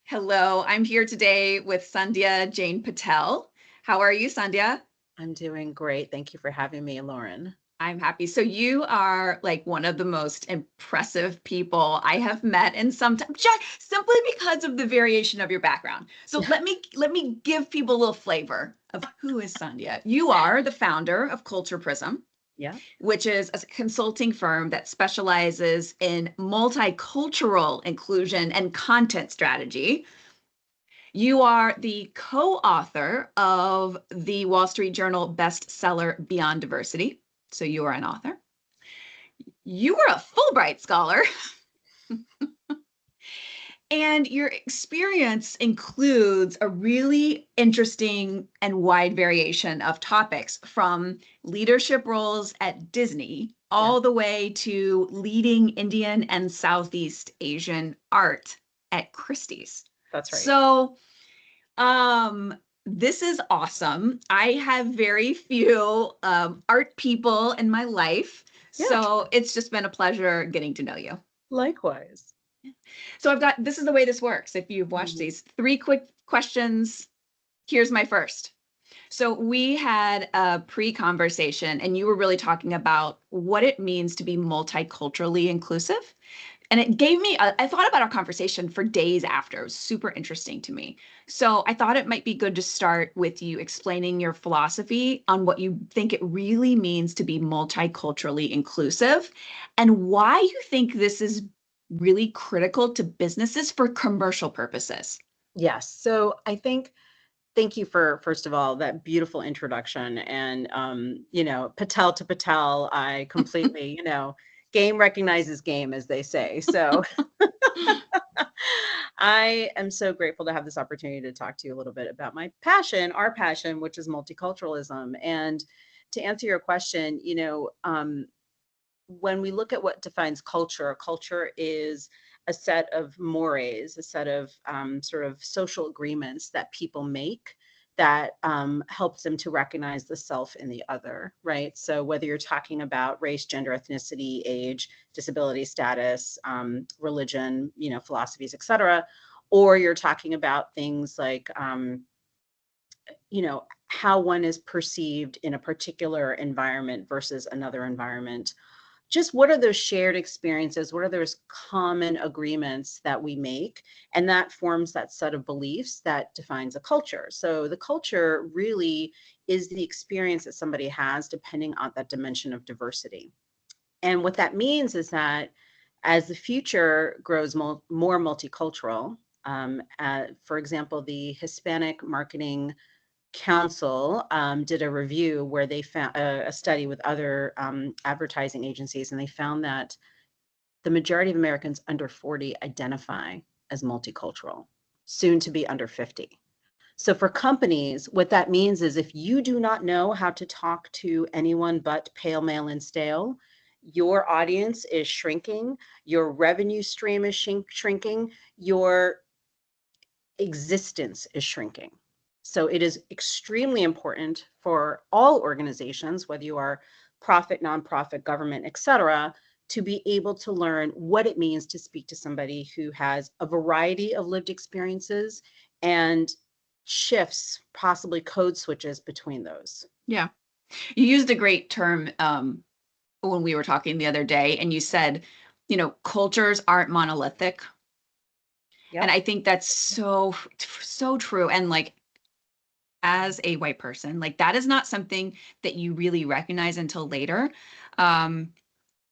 Hello, I'm here today with Sandhya Jain-Patel. How are you, Sandhya? I'm doing great. Thank you for having me, Lauren. I'm happy. So you are like one of the most impressive people I have met in some time, just simply because of the variation of your background. So let me give people a little flavor of who is Sandhya. You are the founder of CulturePRISM, Yeah, which is a consulting firm that specializes in multicultural inclusion and content strategy. You are the co-author of the Wall Street Journal bestseller Beyond Diversity. So you are an author. You were a Fulbright scholar, and your experience includes a really interesting and wide variation of topics from leadership roles at Disney yeah, all the way to leading Indian and Southeast Asian art at Christie's. that's right. So, Um, this is awesome. I have very few art people in my life, Yeah, so it's just been a pleasure getting to know you. likewise. So I've got this is the way this works. If you've watched Mhm. these three quick questions, here's my first. So we had a pre-conversation, and you were really talking about what it means to be multiculturally inclusive. And it gave me, I thought about our conversation for days after. It was super interesting to me. So I thought it might be good to start with you explaining your philosophy on what you think it really means to be multiculturally inclusive and why you think this is really critical to businesses for commercial purposes. Yes. So I think thank you for first of all that beautiful introduction and Patel to Patel. I completely, game recognizes game, as they say. So I am so grateful to have this opportunity to talk to you a little bit about my passion, our passion, which is multiculturalism. And to answer your question, when we look at what defines culture, culture is a set of mores, a set of sort of social agreements that people make that helps them to recognize the self in the other, right? So whether you're talking about race, gender, ethnicity, age, disability status, religion, philosophies, et cetera, or you're talking about things like, how one is perceived in a particular environment versus another environment, just what are those shared experiences? What are those common agreements that we make? And that forms that set of beliefs that defines a culture. So the culture really is the experience that somebody has depending on that dimension of diversity. And what that means is that as the future grows more multicultural, for example, the Hispanic Marketing Council did a review where they found a study with other advertising agencies, and they found that the majority of Americans under 40 identify as multicultural, soon to be under 50. So for companies, what that means is if you do not know how to talk to anyone but pale, male, and stale, your audience is shrinking, your revenue stream is shrinking, your existence is shrinking. So it is extremely important for all organizations, whether you are profit, nonprofit, government, et cetera, to be able to learn what it means to speak to somebody who has a variety of lived experiences and shifts, possibly code switches between those. Yeah. You used a great term when we were talking the other day, and you said, cultures aren't monolithic. And Yep. I think that's so true. And like as a white person, like that is not something that you really recognize until later. Um,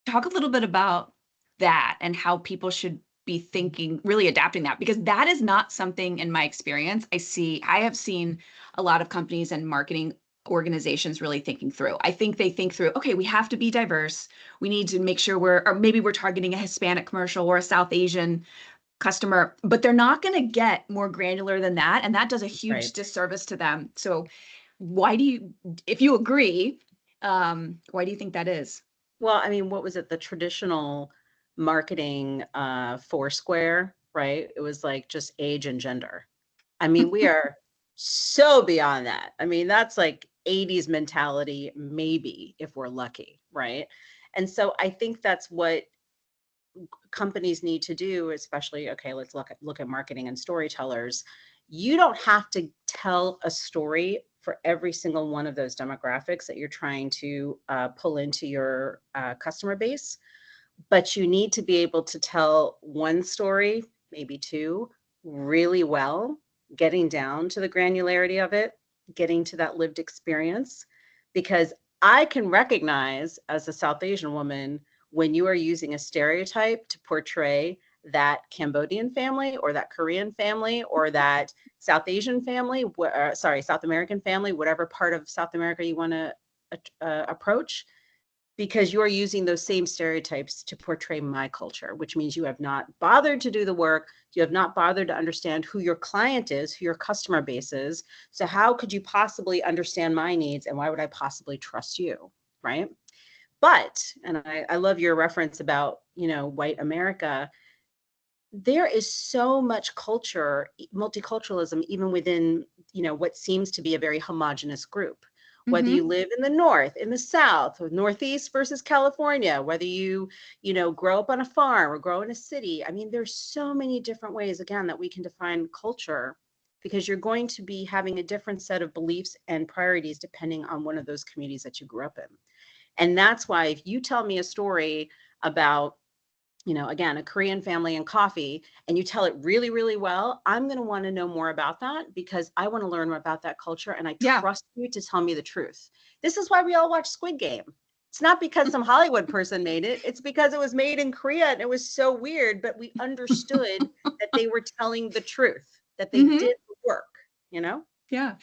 Talk a little bit about that and how people should be thinking, really adapting that, because that is not something in my experience I have seen a lot of companies and marketing organizations really thinking through. I think they think through, okay, we have to be diverse. We need to make sure or maybe we're targeting a Hispanic commercial or a South Asian customer, but they're not going to get more granular than that. And that does a huge Right. disservice to them. So why do you, if you agree, why do you think that is? Well, I mean, what was it? The traditional marketing Foursquare, right? It was like just age and gender. I mean, we are so beyond that. I mean, that's like 80s mentality, maybe if we're lucky, right? And so I think that's what companies need to do, especially, okay, let's look at marketing and storytellers. You don't have to tell a story for every single one of those demographics that you're trying to pull into your customer base, but you need to be able to tell one story, maybe two, really well, getting down to the granularity of it, getting to that lived experience, because I can recognize as a South Asian woman when you are using a stereotype to portray that Cambodian family or that Korean family or that South Asian family, South American family, whatever part of South America you want to approach, because you're using those same stereotypes to portray my culture, which means you have not bothered to do the work. You have not bothered to understand who your client is, who your customer base is. So how could you possibly understand my needs, and why would I possibly trust you, right? But, and I love your reference about, white America. There is so much culture, multiculturalism, even within, what seems to be a very homogenous group. Whether you live in the North, in the South, or Northeast versus California, whether you grow up on a farm or grow in a city. I mean, there's so many different ways, again, that we can define culture, because you're going to be having a different set of beliefs and priorities depending on one of those communities that you grew up in. And that's why if you tell me a story about, again, a Korean family and coffee, and you tell it really, really well, I'm going to want to know more about that, because I want to learn more about that culture, and I trust you to tell me the truth. This is why we all watch Squid Game. It's not because some Hollywood person made it. It's because it was made in Korea and it was so weird, but we understood that they were telling the truth, that they did the work, Yeah.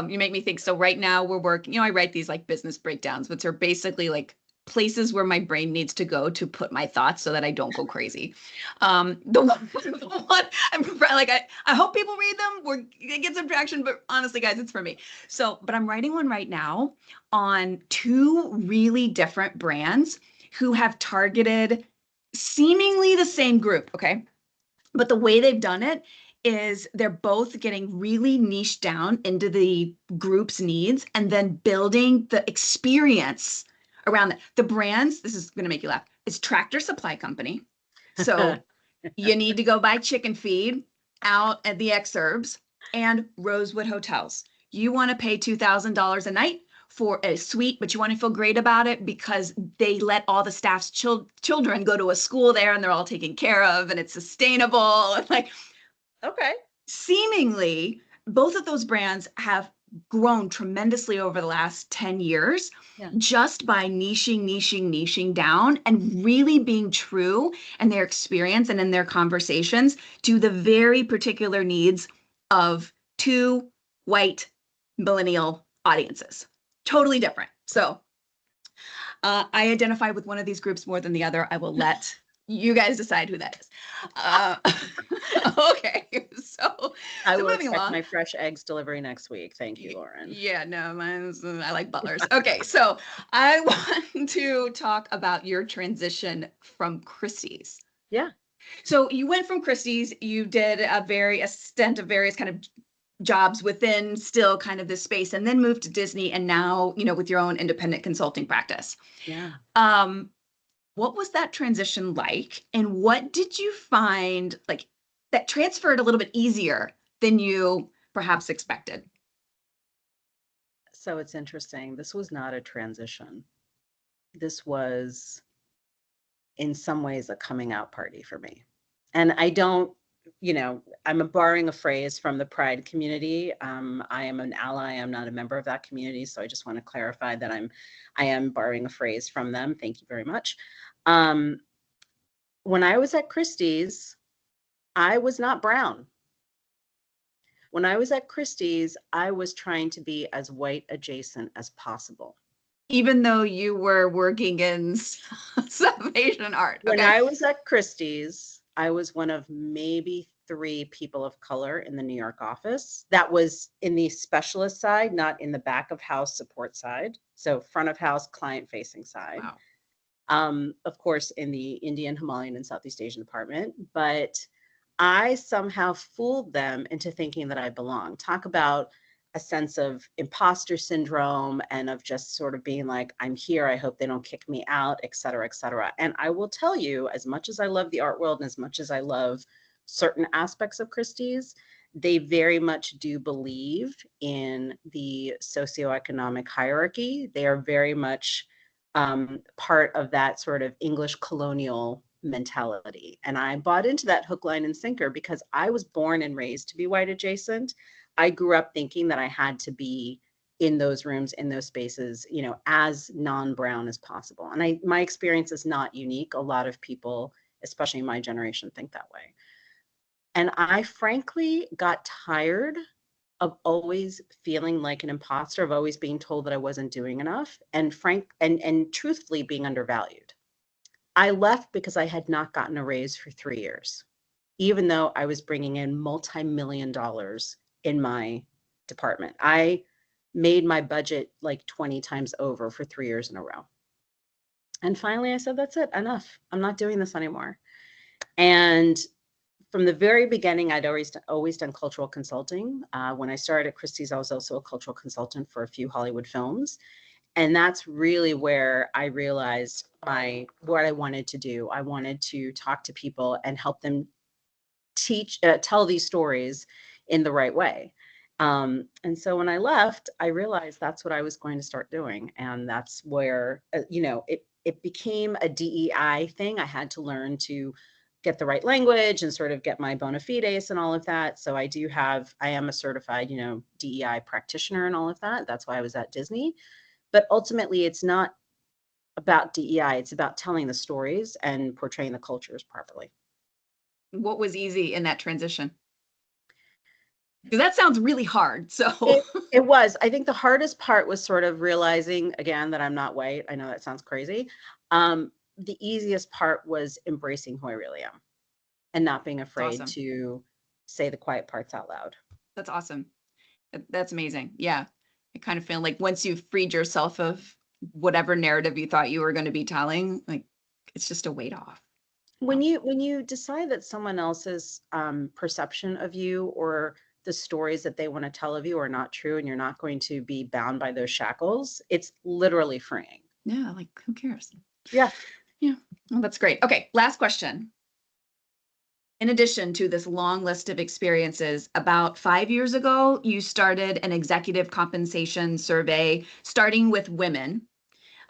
You make me think. So right now we're working, I write these like business breakdowns, which are basically like places where my brain needs to go to put my thoughts so that I don't go crazy. The one I'm like, I hope people read them. It gets some traction, but honestly, guys, it's for me. So, but I'm writing one right now on two really different brands who have targeted seemingly the same group. Okay. But the way they've done it is they're both getting really niche down into the group's needs and then building the experience around that. The brands, this is going to make you laugh, it's Tractor Supply Company. So you need to go buy chicken feed out at the Exurbs, and Rosewood Hotels. You want to pay $2,000 a night for a suite, but you want to feel great about it because they let all the staff's children go to a school there and they're all taken care of and it's sustainable. And like, okay. Seemingly, both of those brands have grown tremendously over the last 10 years just by niching down and really being true in their experience and in their conversations to the very particular needs of two white millennial audiences. Totally different. So I identify with one of these groups more than the other. I will let you guys decide who that is. Okay, so I will moving expect along. my fresh eggs delivery next week. Thank you, Lauren. Yeah, no, mine's, I like butlers. Okay, so I want to talk about your transition from Christie's. Yeah. So you went from Christie's, you did a stint of various kind of jobs within still kind of this space, and then moved to Disney, and now, with your own independent consulting practice. Yeah. What was that transition like? And what did you find like that transferred a little bit easier than you perhaps expected? So it's interesting. This was not a transition. This was, in some ways, a coming out party for me. And I don't, I'm borrowing a phrase from the Pride community. I am an ally. I'm not a member of that community. So I just want to clarify that I am borrowing a phrase from them. Thank you very much. When I was at Christie's, I was not brown. When I was at Christie's, I was trying to be as white adjacent as possible. Even though you were working in South Asian art. When I was at Christie's, I was one of maybe 3 people of color in the New York office. That was in the specialist side, not in the back of house support side. So front of house, client facing side. Wow. Of course, in the Indian, Himalayan, and Southeast Asian department. But I somehow fooled them into thinking that I belonged. Talk about a sense of imposter syndrome and of just sort of being like, I'm here, I hope they don't kick me out, et cetera, et cetera. And I will tell you, as much as I love the art world and as much as I love certain aspects of Christie's, they very much do believe in the socioeconomic hierarchy. They are very much part of that sort of English colonial mentality. And I bought into that hook, line, and sinker because I was born and raised to be white adjacent. I grew up thinking that I had to be in those rooms, in those spaces, you know, as non-brown as possible. And my experience is not unique. A lot of people, especially my generation, think that way. And I frankly got tired of always feeling like an imposter, of always being told that I wasn't doing enough, and truthfully being undervalued. I left because I had not gotten a raise for 3 years, even though I was bringing in multi-million dollars in my department. I made my budget like 20 times over for 3 years in a row. And finally I said, that's it, enough. I'm not doing this anymore. And from the very beginning, I'd always done cultural consulting. When I started at Christie's, I was also a cultural consultant for a few Hollywood films. And that's really where I realized what I wanted to do. I wanted to talk to people and help them tell these stories in the right way. And so when I left, I realized that's what I was going to start doing. And that's where, it became a DEI thing. I had to learn to get the right language and sort of get my bona fides and all of that. So I am a certified, DEI practitioner and all of that. That's why I was at Disney. But ultimately, it's not about DEI. It's about telling the stories and portraying the cultures properly. What was easy in that transition? Because that sounds really hard. So it was. I think the hardest part was sort of realizing, again, that I'm not white. I know that sounds crazy. The easiest part was embracing who I really am and not being afraid to say the quiet parts out loud. That's awesome. That's amazing. Yeah. I kind of feel like once you've freed yourself of whatever narrative you thought you were going to be telling, like it's just a weight off. When you decide that someone else's perception of you or the stories that they want to tell of you are not true and you're not going to be bound by those shackles, it's literally freeing. Yeah, like who cares? Yeah. Yeah. Well, that's great. Okay, last question. In addition to this long list of experiences, about 5 years ago, you started an executive compensation survey starting with women.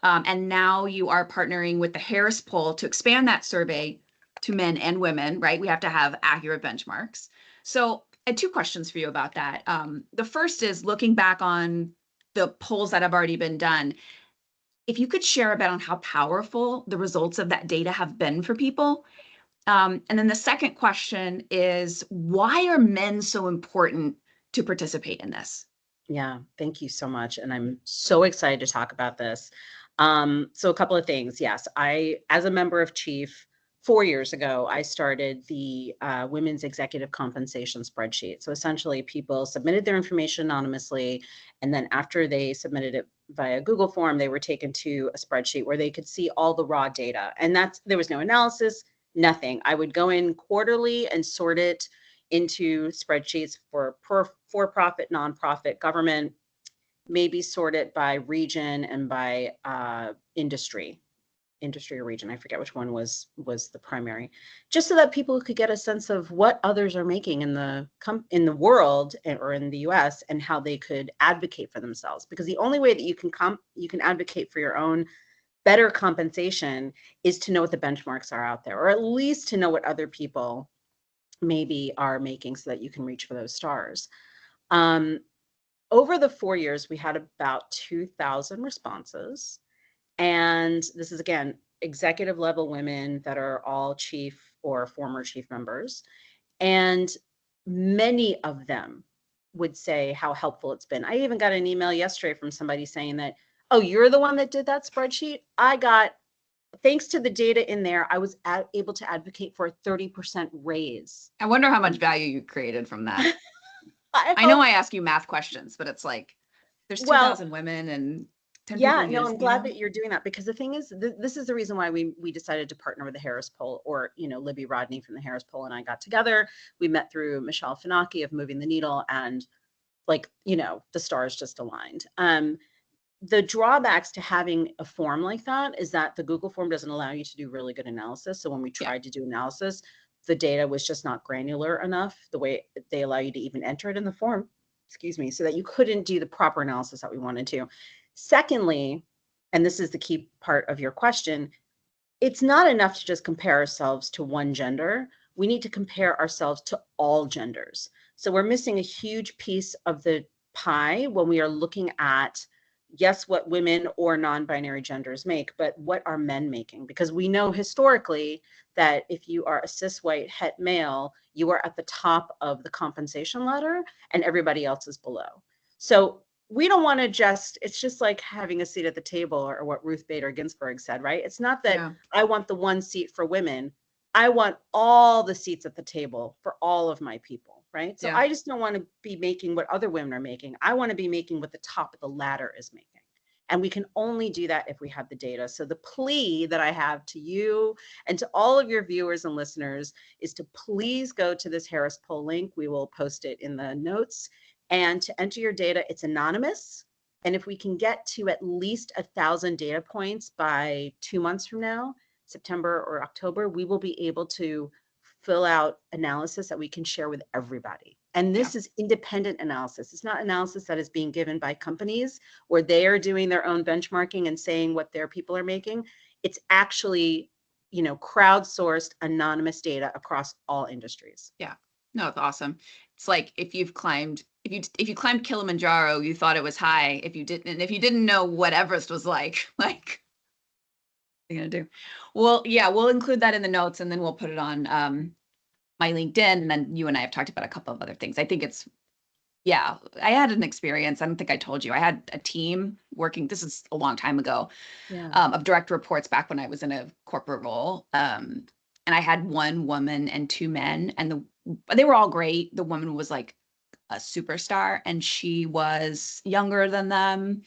And now you are partnering with the Harris Poll to expand that survey to men and women, right? We have to have accurate benchmarks. So I had 2 questions for you about that. The first is looking back on the polls that have already been done. If you could share a bit on how powerful the results of that data have been for people. And then the second question is, why are men so important to participate in this? Yeah, thank you so much. And I'm so excited to talk about this. So a couple of things. Yes, as a member of Chief, 4 years ago, I started the women's executive compensation spreadsheet. So essentially, people submitted their information anonymously, and then after they submitted it via Google form, they were taken to a spreadsheet where they could see all the raw data. And there was no analysis, nothing. I would go in quarterly and sort it into spreadsheets for for-profit, nonprofit, government, maybe sort it by region and by industry or region. I forget which one was the primary, just so that people could get a sense of what others are making in the world or in the US and how they could advocate for themselves. Because the only way that you can advocate for your own better compensation is to know what the benchmarks are out there, or at least to know what other people maybe are making so that you can reach for those stars. Over the 4 years, we had about 2,000 responses. And this is, again, executive level women that are all chief or former chief members. And many of them would say how helpful it's been. I even got an email yesterday from somebody saying that, oh, you're the one that did that spreadsheet? Thanks to the data in there, I was able to advocate for a 30% raise. I wonder how much value you created from that. I know I ask you math questions, but it's like there's 2,000 women and 10 yeah, people. No, I'm glad that you're doing that, because the thing is, this is the reason why we decided to partner with the Harris Poll, or Libby Rodney from the Harris Poll and I got together. We met through Michelle Finocchi of Moving the Needle, and like, the stars just aligned. The drawbacks to having a form like that is that the Google form doesn't allow you to do really good analysis. So when we Yeah. tried to do analysis, the data was just not granular enough, the way they allow you to even enter it in the form, excuse me, so that you couldn't do the proper analysis that we wanted to. Secondly, and this is the key part of your question, it's not enough to just compare ourselves to one gender. We need to compare ourselves to all genders. So we're missing a huge piece of the pie when we are looking at, yes, what women or non-binary genders make, but what are men making? Because we know historically that if you are a cis white het male, you are at the top of the compensation ladder and everybody else is below. So we don't want to it's just like having a seat at the table, or what Ruth Bader Ginsburg said, right? It's not that I want the one seat for women. I want all the seats at the table for all of my people, right? So I just don't want to be making what other women are making. I want to be making what the top of the ladder is making. And we can only do that if we have the data. So the plea that I have to you and to all of your viewers and listeners is to please go to this Harris Poll link. We will post it in the notes. And to enter your data, it's anonymous. And if we can get to at least 1,000 data points by 2 months from now, September or October, we will be able to fill out analysis that we can share with everybody. And this is independent analysis. It's not analysis that is being given by companies where they are doing their own benchmarking and saying what their people are making. It's actually, crowdsourced anonymous data across all industries. Yeah. No, it's awesome. It's like if you climbed Kilimanjaro, you thought it was high. If you didn't know what Everest was like, what are you gonna do? Well, yeah, we'll include that in the notes, and then we'll put it on my LinkedIn. And then you and I have talked about a couple of other things. I think I had an experience. I don't think I told you. I had a team working. This is a long time ago. Of direct reports back when I was in a corporate role. And I had one woman and 2 men, and they were all great. The woman was like a superstar, and she was younger than them.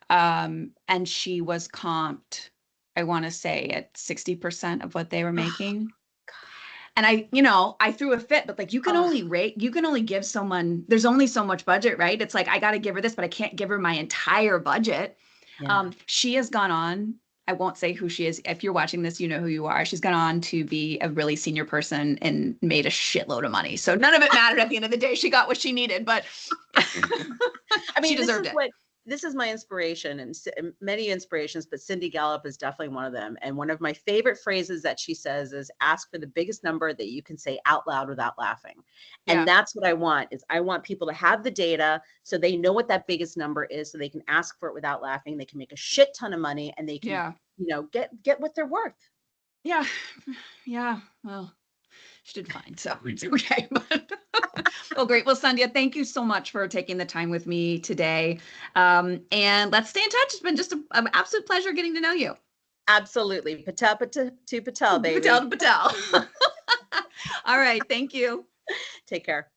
And she was comped, I want to say, at 60% of what they were making. And I threw a fit, but like you can only give someone, there's only so much budget, right? It's like, I got to give her this, but I can't give her my entire budget. She has gone on, I won't say who she is. If you're watching this, you know who you are. She's gone on to be a really senior person and made a shitload of money. So none of it mattered at the end of the day. She got what she needed, but I mean, she deserved it. This is my inspiration, and many inspirations, but Cindy Gallup is definitely one of them. And one of my favorite phrases that she says is, ask for the biggest number that you can say out loud without laughing. And that's what I want, is I want people to have the data so they know what that biggest number is, so they can ask for it without laughing. They can make a shit ton of money, and they can, get what they're worth. Yeah. Well, she did fine, so it's okay. Well, great. Well, Sandhya, thank you so much for taking the time with me today. And let's stay in touch. It's been just an absolute pleasure getting to know you. Absolutely. Patel to Patel, baby. Patel to Patel. All right. Thank you. Take care.